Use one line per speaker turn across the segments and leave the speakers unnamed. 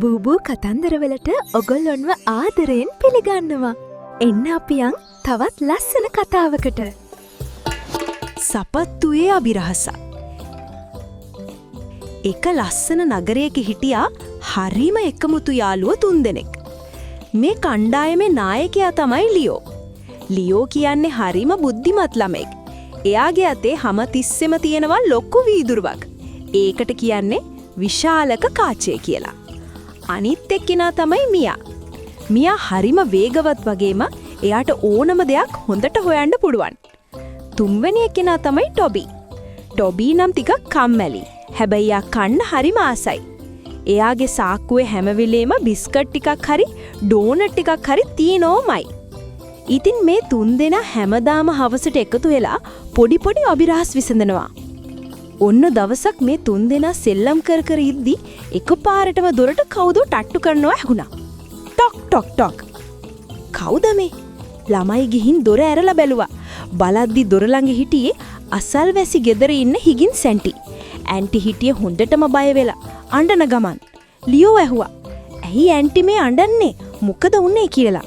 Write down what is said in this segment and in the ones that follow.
බූබූ කතන්දරවලට ඔගොල්ලොන්ව ආදරයෙන් පිළිගන්නවා. එන්න අපි යන් තවත් ලස්සන කතාවකට.
සපත්තුවේ අභිරහස. එක ලස්සන නගරයක හිටියා හරිම එකමුතු යාළුවෝ තුන්දෙනෙක්. මේ කණ්ඩායමේ නායකයා තමයි ලියෝ. ලියෝ කියන්නේ හරිම බුද්ධිමත් ළමෙක්. එයාගේ අතේ හැම තිස්සෙම තියෙනවා ලොකු වීදුරුවක්. ඒකට කියන්නේ විශාලක කාචය කියලා. අනිත් එක්කෙනා තමයි මියා. මියා හරිම වේගවත් වගේම එයාට ඕනම දෙයක් හොඳට හොයන්න පුළුවන්. තුන්වෙනි එක්කෙනා තමයි ටොබි. ටොබි නම් ටිකක් කම්මැලි. හැබැයි යා කන්න හරිම ආසයි. එයාගේ සාක්කුවේ හැම වෙලේම බිස්කට් ටිකක් හරි ඩෝනට් ටිකක් හරි තියෙනෝමයි. ඉතින් මේ තුන්දෙනා හැමදාම හවසට එකතු වෙලා පොඩි පොඩි අභිරහස් විසඳනවා. ඔන්න දවසක් මේ තුන්දෙනා සෙල්ලම් කර කර ඉද්දි එකපාරටම දොරට කවුදෝ ටට්ටු කරනවා ඇහුණා. Talk talk talk. කවුද මේ? ළමයි ගිහින් දොර ඇරලා බැලුවා. බලද්දි දොර ළඟ හිටියේ අසල්වැසි ගෙදර ඉන්න හිගින් සැන්ටි. ඇන්ටි හිටියේ හොඳටම බය වෙලා අඬන ගමන්. ලියෝ ඇහුවා. "ඇයි ඇන්ටි මේ අඬන්නේ? මොකද වුනේ?" කියලා.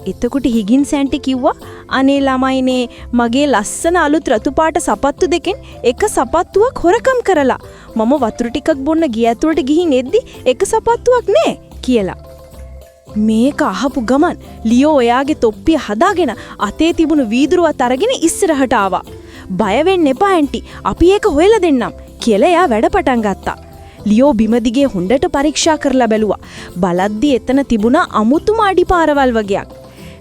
එතකොට හිගින් සැන්ටි කිව්වා, "අනේ ළමයිනේ, මගේ ලස්සන අලුත් රතු පාට සපත්තු දෙකෙන් එක සපත්තුවක් හොරකම් කරලා මම වතුර ටිකක් බොන්න ගිය ඇතුළට ගිහින් එද්දි එක සපත්තුවක් නෑ" කියලා. මේක අහපු ගමන් ලියෝ එයාගේ තොප්පිය හදාගෙන අතේ තිබුණු වීදුරුවත් අරගෙන ඉස්සරහට ආවා. "බය වෙන්න එපා ඇන්ටි, අපි ඒක හොයලා දෙන්නම්" කියලා එයා වැඩ පටන් ගත්තා. ලියෝ බිම දිගේ හොඳට පරීක්ෂා කරලා බැලුවා. බලද්දි එතන තිබුණා අමුතුම අඩිපාරවල් වගේක්.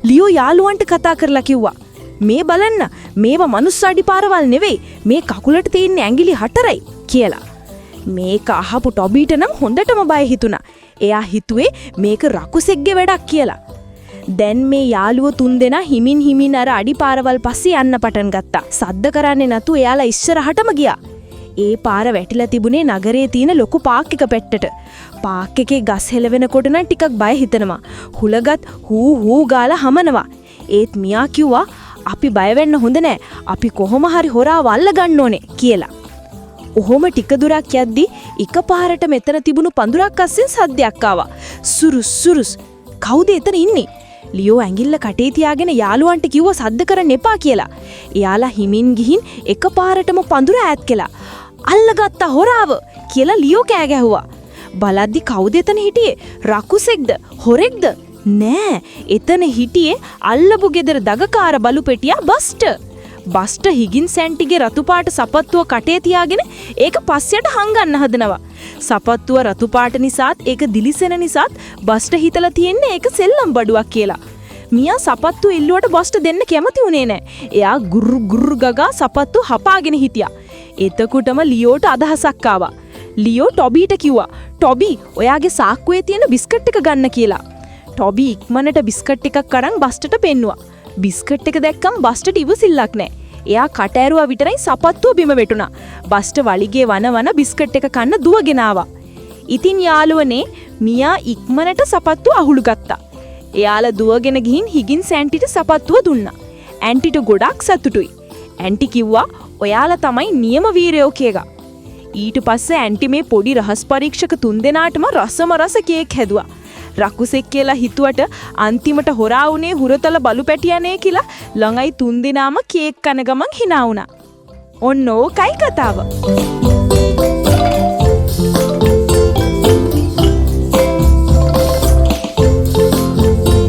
ලියෝ යාළුවන්ට කතා කරලා කිව්වා, "මේ බලන්න, මේවා මනුස්ස අඩිපාරවල් නෙවෙයි, මේ කකුලට තියෙන ඇඟිලි 4යි" කියලා. මේක අහපු ටොබීට නම් හොඳටම බය හිතුණා. එයා හිතුවේ මේක රකුසෙක්ගේ වැඩක් කියලා. දැන් මේ යාළුවෝ තුන්දෙනා හිමින් අර අඩිපාරවල් පස්සේ යන්න පටන් ගත්තා. සද්ද කරන්නේ නැතුව එයාලා ඉස්සරහටම ගියා. ඒ පාර වැටිලා තිබුණේ නගරයේ තියෙන ලොකු පාක් එක පැත්තට. පාක් එකේ ගස් හෙලවෙනකොට නම් ටිකක් බය හිතෙනවා. හුලගත් හූ ගාලා හමනවා. ඒත් මියා කිව්වා, "අපි බය වෙන්න හොඳ නෑ. අපි කොහොම හරි හොරාව අල්ල ගන්න ඕනේ" කියලා. ඔහොම ටික දුරක් යද්දි එකපාරට මෙතන තිබුණු පඳුරක් අස්සෙන් සද්දයක් ආවා. "සුරුස් සුරුස්. කවුද එතන ඉන්නේ?" ලියෝ ඇඟිල්ල කටේ තියාගෙන යාළුවන්ට කිව්වා සද්ද කරන්න එපා කියලා. එයාලා හිමින් ගිහින් එකපාරටම පඳුර ඈත් කළා. "අල්ලගත්තා හොරාව" කියලා ලියෝ කෑ ගැහුවා. බලද්දි කවුද එතන හිටියේ? රකුසෙක්ද? හොරෙක්ද? නෑ, එතන හිටියේ අල්ලපු ගෙදර දගකාර බලු පෙටියා බස්ටර්. බස්ටර් හිගින් සැන්ටිගේ රතු පාට සපත්තුව කටේ තියාගෙන ඒක පස්සයට හංගන්න හදනවා. සපත්තුව රතු පාට නිසාත් ඒක දිලිසෙන නිසාත් බස්ටර් හිතලා තියෙන්නේ ඒක සෙල්ලම් බඩුවක් කියලා. මියා සපත්තු ඉල්ලුවට බස්ටර් දෙන්න කැමති උනේ නෑ. එයා ගුරු ගගා සපත්තු හපාගෙන හිටියා. එතකොටම ලියෝට අදහසක් ආවා. ලියෝ ටොබීට කිව්වා, "ටොබි, ඔයාගේ සාක්කුවේ තියෙන බිස්කට් එක ගන්න" කියලා. ටොබි ඉක්මනට බිස්කට් එකක් අරන් බස්ටර්ට පෙන්නුවා. බිස්කට් එක දැක්කම බස්ටර්ට ඉවසිල්ලක් නැහැ. එයා කට ඇරුවා විතරයි සපත්තුව බිම වැටුණා. බස්ටර් වලිගේ වන බිස්කට් එක කන්න දුවගෙන ආවා. ඉතින් යාළුවනේ, මියා ඉක්මනට සපත්තුව අහුළු ගත්තා. එයාලා දුවගෙන ගිහින් හිගින් සැන්ටිට සපත්තුව දුන්නා. ඇන්ටිට ගොඩක් සතුටුයි. ඇන්ටි කිව්වා, "ඔයාලා තමයි නියම වීරයෝ" කියලා. ඊට පස්සේ ඇන්ටි මේ පොඩි රහස් පරීක්ෂක තුන්දෙනාටම රසම රස කේක් හැදුවා. රකුසෙක් කියලා හිතුවට අන්තිමට හොරා වුණේ හුරතල බලු පැටියනේ කියලා ළඟයි තුන්දෙනාම කේක් කන ගමන් hina වුණා. ඔන්න ඕකයි කතාව.